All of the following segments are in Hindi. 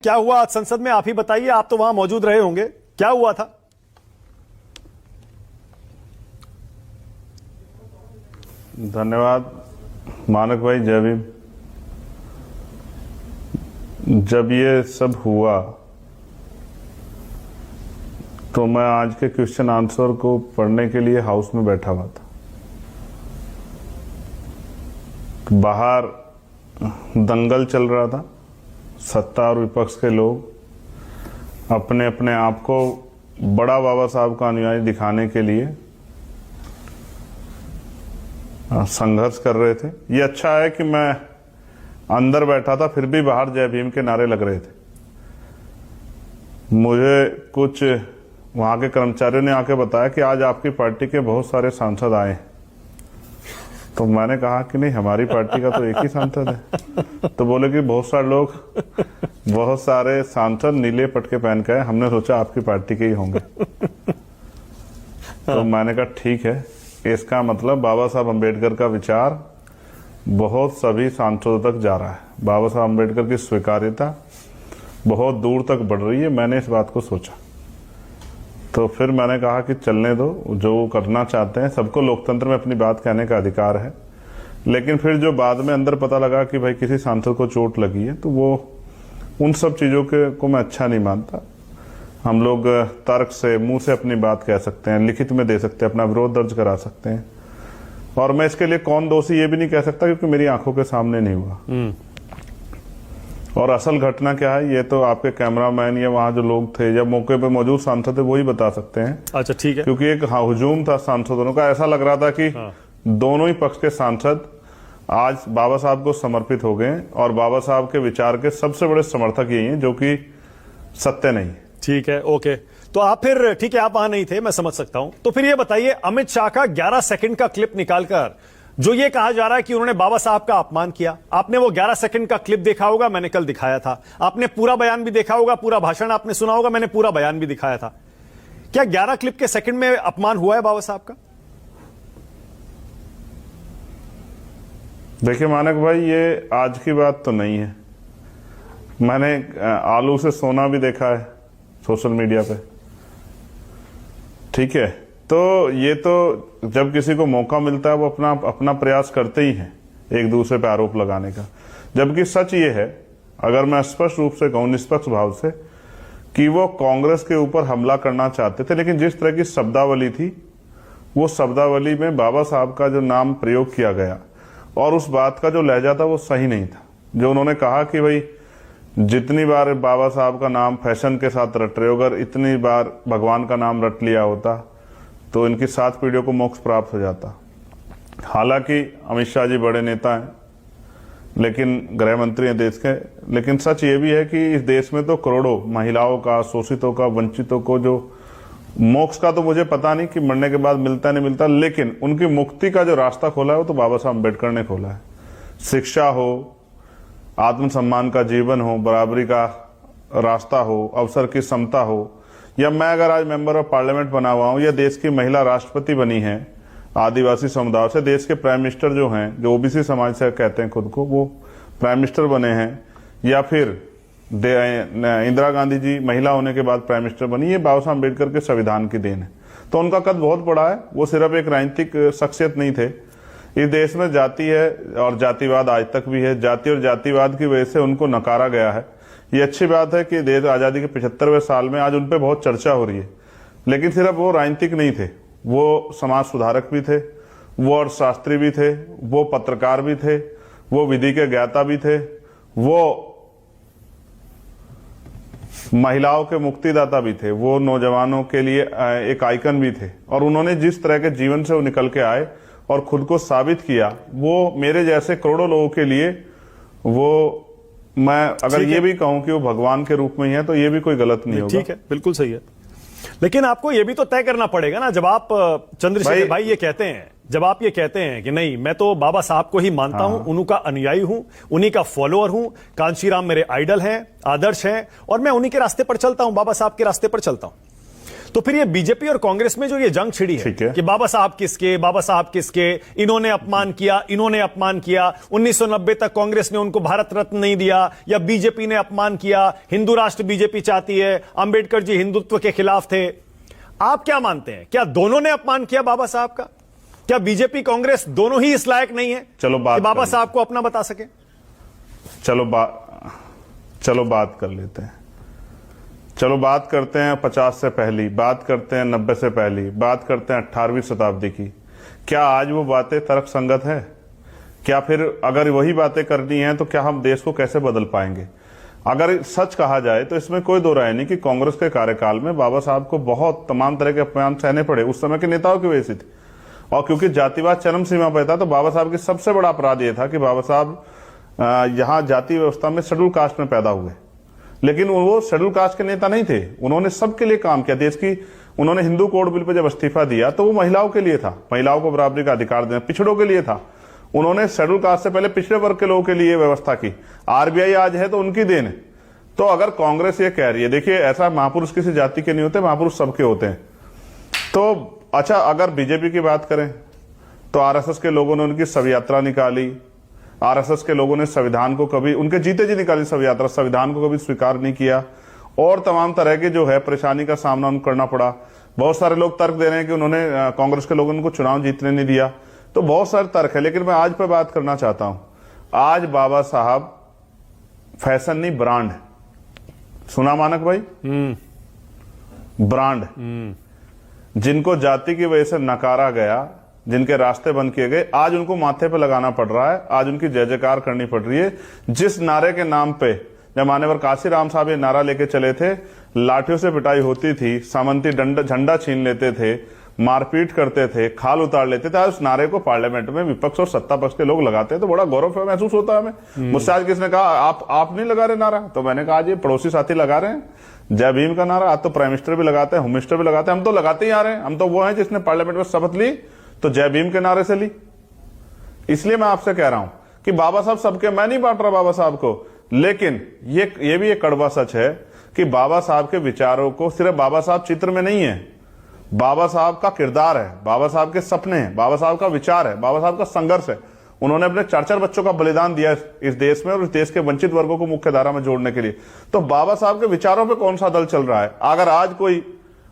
क्या हुआ आज संसद में, आप ही बताइए, आप तो वहां मौजूद रहे होंगे, क्या हुआ था? धन्यवाद मानक भाई, जय भीम। जब ये सब हुआ तो मैं आज के क्वेश्चन आंसर को पढ़ने के लिए हाउस में बैठा हुआ था। बाहर दंगल चल रहा था, सत्ता और विपक्ष के लोग अपने अपने आप को बड़ा बाबा साहब का अनुयायी दिखाने के लिए संघर्ष कर रहे थे। ये अच्छा है कि मैं अंदर बैठा था, फिर भी बाहर जय भीम के नारे लग रहे थे। मुझे कुछ वहां के कर्मचारियों ने आके बताया कि आज आपकी पार्टी के बहुत सारे सांसद आए हैं। तो मैंने कहा कि नहीं, हमारी पार्टी का तो एक ही सांसद है। तो बोले कि बहुत सारे लोग, बहुत सारे सांसद नीले पटके पहन के आए, हमने सोचा आपकी पार्टी के ही होंगे। तो मैंने कहा ठीक है, इसका मतलब बाबा साहब अम्बेडकर का विचार बहुत सभी सांसदों तक जा रहा है, बाबा साहब अम्बेडकर की स्वीकार्यता बहुत दूर तक बढ़ रही है। मैंने इस बात को सोचा, तो फिर मैंने कहा कि चलने दो, जो करना चाहते हैं, सबको लोकतंत्र में अपनी बात कहने का अधिकार है। लेकिन फिर जो बाद में अंदर पता लगा कि भाई किसी सांसद को चोट लगी है, तो वो उन सब चीजों को मैं अच्छा नहीं मानता। हम लोग तर्क से, मुंह से अपनी बात कह सकते हैं, लिखित में दे सकते हैं, अपना विरोध दर्ज करा सकते हैं, और मैं इसके लिए कौन दोषी ये भी नहीं कह सकता क्योंकि मेरी आंखों के सामने नहीं हुआ। और असल घटना क्या है ये तो आपके कैमरामैन या वहां जो लोग थे या मौके पे मौजूद सांसद थे वही बता सकते हैं। अच्छा ठीक है। क्योंकि एक हुजूम था सांसदों का, ऐसा लग रहा था कि दोनों ही पक्ष के सांसद आज बाबा साहब को समर्पित हो गए और बाबा साहब के विचार के सबसे बड़े समर्थक यही हैं, जो कि सत्य नहीं। ठीक है, ओके। तो आप फिर, ठीक है, आप वहां नहीं थे, मैं समझ सकता हूं। तो फिर ये बताइए, अमित शाह का 11 सेकंड का क्लिप निकालकर जो ये कहा जा रहा है कि उन्होंने बाबा साहब का अपमान किया, आपने वो 11 सेकंड का क्लिप देखा होगा, मैंने कल दिखाया था। आपने पूरा बयान भी देखा होगा, पूरा भाषण आपने सुना होगा, मैंने पूरा बयान भी दिखाया था। क्या 11 क्लिप के सेकंड में अपमान हुआ है बाबा साहब का? देखिए मानक भाई, ये आज की बात तो नहीं है। मैंने आलू से सोना भी देखा है सोशल मीडिया पे, ठीक है। तो ये तो जब किसी को मौका मिलता है वो अपना प्रयास करते ही हैं एक दूसरे पे आरोप लगाने का। जबकि सच ये है, अगर मैं स्पष्ट रूप से कहूं, निष्पक्ष भाव से, कि वो कांग्रेस के ऊपर हमला करना चाहते थे, लेकिन जिस तरह की शब्दावली थी, वो शब्दावली में बाबा साहब का जो नाम प्रयोग किया गया और उस बात का जो लहजा था वो सही नहीं था। जो उन्होंने कहा कि भाई जितनी बार बाबा साहब का नाम फैशन के साथ रट रहे हो, अगर इतनी बार भगवान का नाम रट लिया होता तो इनकी 7 पीढ़ियों को मोक्ष प्राप्त हो जाता। हालांकि अमित शाह जी बड़े नेता हैं, लेकिन गृह मंत्री हैं देश के, लेकिन सच ये भी है कि इस देश में तो करोड़ों महिलाओं का, शोषितों का, वंचितों को जो मोक्ष का तो मुझे पता नहीं कि मरने के बाद मिलता नहीं मिलता, लेकिन उनकी मुक्ति का जो रास्ता खोला है वो तो बाबा साहब अम्बेडकर ने खोला है। शिक्षा हो, आत्मसम्मान का जीवन हो, बराबरी का रास्ता हो, अवसर की समता हो, या मैं अगर आज मेंबर ऑफ पार्लियामेंट बना हुआ हूं, या देश की महिला राष्ट्रपति बनी है आदिवासी समुदाय से, देश के प्राइम मिनिस्टर जो हैं, जो ओबीसी समाज से कहते हैं खुद को, वो प्राइम मिनिस्टर बने हैं, या फिर इंदिरा गांधी जी महिला होने के बाद प्राइम मिनिस्टर बनी, ये बाबा साहब अम्बेडकर के संविधान की देन है। तो उनका कद बहुत बड़ा है, वो सिर्फ एक राजनीतिक शख्सियत नहीं थे। इस देश में जाति है और जातिवाद आज तक भी है। जाति और जातिवाद की वजह से उनको नकारा गया है। ये अच्छी बात है कि देश आजादी के 75वें साल में आज उन पे बहुत चर्चा हो रही है, लेकिन सिर्फ वो राजनीतिक नहीं थे, वो समाज सुधारक भी थे, वो अर्थशास्त्री भी थे, वो पत्रकार भी थे, वो विधि के ज्ञाता भी थे, वो महिलाओं के मुक्तिदाता भी थे, वो नौजवानों के लिए एक आइकन भी थे। और उन्होंने जिस तरह के जीवन से वो निकल के आए और खुद को साबित किया, वो मेरे जैसे करोड़ों लोगों के लिए, वो मैं अगर ये भी कहूं कि वो भगवान के रूप में ही है तो ये भी कोई गलत नहीं होगा। ठीक है, बिल्कुल सही है। लेकिन आपको ये भी तो तय करना पड़ेगा ना, जब आप चंद्रशेखर भाई ये कहते हैं, जब आप ये कहते हैं कि नहीं मैं तो बाबा साहब को ही मानता हूं, उन्हीं का अनुयायी हूं, उन्हीं का फॉलोअर हूं, कांशीराम मेरे आइडल हैं, आदर्श हैं, और मैं उन्हीं के रास्ते पर चलता हूं, बाबा साहब के रास्ते पर चलता हूं। तो फिर ये बीजेपी और कांग्रेस में जो ये जंग छिड़ी ठीक है है। कि बाबा साहब किसके, इन्होंने अपमान किया, 1990 तक कांग्रेस ने उनको भारत रत्न नहीं दिया, या बीजेपी ने अपमान किया, हिंदू राष्ट्र बीजेपी चाहती है, अंबेडकर जी हिंदुत्व के खिलाफ थे। आप क्या मानते हैं, क्या दोनों ने अपमान किया बाबा साहब का? क्या बीजेपी कांग्रेस दोनों ही इस लायक नहीं है चलो कि बात बाबा कर साहब को अपना बता सके? चलो बात कर लेते हैं। चलो बात करते हैं 50 से पहली, बात करते हैं 90 से पहली, बात करते हैं 18वीं शताब्दी की। क्या आज वो बातें तर्कसंगत है? क्या फिर अगर वही बातें करनी है तो क्या हम देश को कैसे बदल पाएंगे? अगर सच कहा जाए तो इसमें कोई दो राय नहीं कि कांग्रेस के कार्यकाल में बाबा साहब को बहुत तमाम तरह के अपमान सहने पड़े, उस समय के नेताओं की वजह से थे। और क्योंकि जातिवाद चरम सीमा पर था तो बाबा साहब की सबसे बड़ा अपराध यह था कि बाबा साहब यहाँ जाति व्यवस्था में शेड्यूल कास्ट में पैदा हुए, लेकिन वो शेड्यूल कास्ट के नेता नहीं थे। उन्होंने सबके लिए काम किया देश की। उन्होंने हिंदू कोड बिल पर जब इस्तीफा दिया तो वो महिलाओं के लिए था, महिलाओं को बराबरी का अधिकार देना, पिछड़ों के लिए था। उन्होंने शेड्यूल कास्ट से पहले पिछड़े वर्ग के लोगों के लिए व्यवस्था की। आरबीआई आज है तो उनकी देन है। तो अगर कांग्रेस ये कह रही है, देखिए ऐसा महापुरुष किसी जाति के नहीं होते, महापुरुष सबके होते हैं। तो अच्छा, अगर बीजेपी की बात करें तो आरएसएस के लोगों ने उनकी शव यात्रा निकाली। आरएसएस के लोगों ने संविधान को कभी, उनके जीते जी निकाली शव यात्रा, संविधान को कभी स्वीकार नहीं किया, और तमाम तरह की जो है परेशानी का सामना उनको करना पड़ा। बहुत सारे लोग तर्क दे रहे हैं कि उन्होंने कांग्रेस के लोगों ने उनको चुनाव जीतने नहीं दिया। तो बहुत सारे तर्क है, लेकिन मैं आज पे बात करना चाहता हूं। आज बाबा साहब फैशन नहीं, ब्रांड है। सुना मानक भाई? ब्रांड। जिनको जाति की वजह से नकारा गया, जिनके रास्ते बंद किए गए, आज उनको माथे पे लगाना पड़ रहा है, आज उनकी जय जयकार करनी पड़ रही है। जिस नारे के नाम पे जब मान्यवर काशी राम साहब ये नारा लेके चले थे, लाठियों से पिटाई होती थी, सामंती झंडा छीन लेते थे, मारपीट करते थे, खाल उतार लेते थे, आज उस नारे को पार्लियामेंट में विपक्ष और सत्ता पक्ष के लोग लगाते हैं तो बड़ा गौरव महसूस होता है हमें। मुझसे आज किसने कहा आप नहीं लगा रहे नारा, तो मैंने कहा आज ये पड़ोसी साथी लगा रहे हैं जय भीम का नारा। आज तो प्राइम मिनिस्टर भी लगाते हैं, होम मिनिस्टर भी लगाते हैं, हम तो लगाते ही आ रहे हैं। हम तो वो हैं जिसने पार्लियामेंट में शपथ ली तो जय भीम के नारे से ली। इसलिए मैं आपसे कह रहा हूं कि बाबा साहब सबके, मैं नहीं बांट रहा बाबा साहब को, लेकिन ये भी एक कड़वा सच है कि बाबा साहब के विचारों को सिर्फ बाबा साहब चित्र में नहीं है, बाबा साहब का किरदार है, बाबा साहब के सपने हैं, बाबा साहब का विचार है, बाबा साहब का संघर्ष है। उन्होंने अपने 4-4 बच्चों का बलिदान दिया इस देश में और इस देश के वंचित वर्गों को मुख्य धारा में जोड़ने के लिए। तो बाबा साहब के विचारों पे कौन सा दल चल रहा है? अगर आज कोई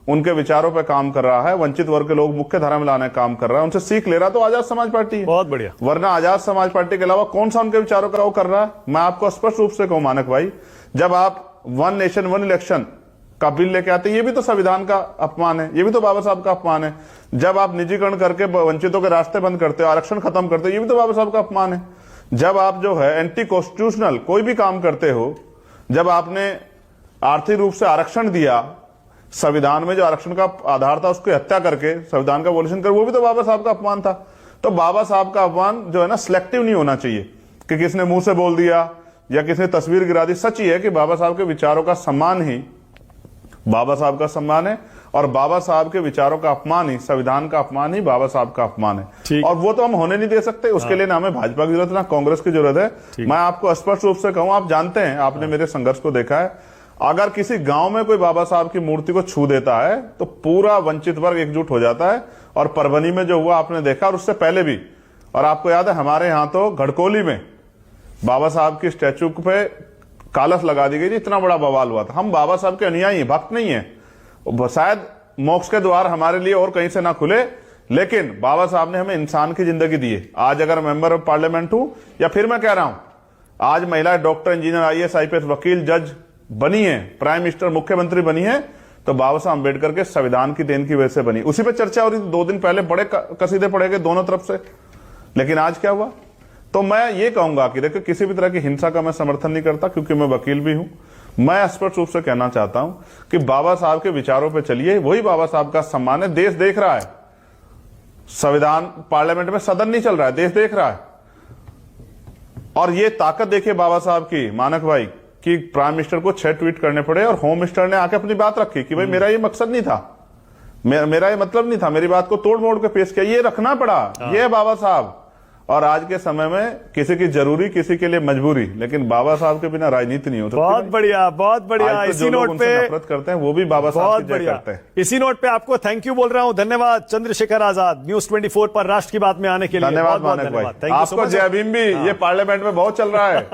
उनके विचारों पे काम कर रहा है, वंचित वर्ग के लोग मुख्य धारा में लाने का काम कर रहा है, उनसे सीख ले रहा है, तो आजाद समाज पार्टी है। बहुत बढ़िया। वरना आजाद समाज पार्टी के अलावा कौन सा उनके विचारों का वो कर रहा है? मैं आपको स्पष्ट रूप से कहूं मानक भाई, जब आप 1 नेशन 1 इलेक्शन का बिल लेके आते हैं, ये भी तो संविधान का अपमान है, ये भी तो बाबा साहब का अपमान है। जब आप निजीकरण करके वंचितों के रास्ते बंद करते हो, आरक्षण खत्म करते हो, ये भी तो बाबा साहब का अपमान है। जब आप जो है एंटी कॉन्स्टिट्यूशनल कोई भी काम करते हो, जब आपने आर्थिक रूप से आरक्षण दिया, संविधान में जो आरक्षण का आधार था उसकी हत्या करके संविधान का वॉल्यूशन कर, वो भी तो बाबा साहब का अपमान था। तो बाबा साहब का अपमान जो है ना, सिलेक्टिव नहीं होना चाहिए कि किसने मुंह से बोल दिया या किसने तस्वीर गिरा दी। सच ही है कि बाबा साहब के विचारों का सम्मान ही बाबा साहब का सम्मान है, और बाबा साहब के विचारों का अपमान ही, संविधान का अपमान ही बाबा साहब का अपमान है। और वो तो हम होने नहीं दे सकते। उसके लिए ना हमें भाजपा की जरूरत ना कांग्रेस की जरूरत है। मैं आपको स्पष्ट रूप से कहूं, आप जानते हैं, आपने मेरे संघर्ष को देखा है, अगर किसी गांव में कोई बाबा साहब की मूर्ति को छू देता है तो पूरा वंचित वर्ग एकजुट हो जाता है। और परभनी में जो हुआ आपने देखा, और उससे पहले भी, और आपको याद है हमारे यहां तो घड़कोली में बाबा साहब की स्टैचू पे कालस लगा दी गई थी, इतना बड़ा बवाल हुआ था। हम बाबा साहब के अनुयायी हैं, भक्त नहीं है। शायद मोक्ष के द्वार हमारे लिए और कहीं से ना खुले, लेकिन बाबा साहब ने हमें इंसान की जिंदगी दी है। आज अगर मेंबर ऑफ पार्लियामेंट हूं, या फिर मैं कह रहा हूं, आज महिला डॉक्टर, इंजीनियर, आईएएस, आईपीएस, वकील, जज बनी है, प्राइम मिनिस्टर, मुख्यमंत्री बनी है, तो बाबा साहब अम्बेडकर के संविधान की देन की वजह से बनी। उसी पे चर्चा हो रही थी 2 दिन पहले, बड़े कसीदे पड़े गए दोनों तरफ से। लेकिन आज क्या हुआ? तो मैं ये कहूंगा कि देखो, किसी भी तरह की हिंसा का मैं समर्थन नहीं करता, क्योंकि मैं वकील भी हूं। मैं स्पष्ट रूप से कहना चाहता हूं कि बाबा साहब के विचारों पे चलिए, वही बाबा साहब का सम्मान है। देश देख रहा है, संविधान पार्लियामेंट में सदन नहीं चल रहा है, देश देख रहा है। और ये ताकत देखिए बाबा साहब की, मानक भाई, कि प्राइम मिनिस्टर को 6 ट्वीट करने पड़े और होम मिनिस्टर ने आके अपनी बात रखी कि भाई मेरा ये मकसद नहीं था, मेरा ये मतलब नहीं था, मेरी बात को तोड़ मोड़ के पेश किया, ये रखना पड़ा। ये बाबा साहब, और आज के समय में किसी की जरूरी, किसी के लिए मजबूरी, लेकिन बाबा साहब के बिना राजनीति नहीं हो सकती। बहुत बढ़िया, बहुत बढ़िया। आज तो इसी जो लोग नोट उनसे पे नफरत करते हैं वो भी बाबा साहब बहुत की जय बढ़िया। करते हैं। इसी नोट पे आपको थैंक यू बोल रहा हूं। धन्यवाद चंद्रशेखर आजाद, न्यूज 24 पर राष्ट्र की बात में आने के लिए। धन्यवाद बहुत-बहुत मानक धन्यवाद। भाई, थैंक यू सो आपको मच। जय भीम भी ये पार्लियामेंट में बहुत चल रहा है।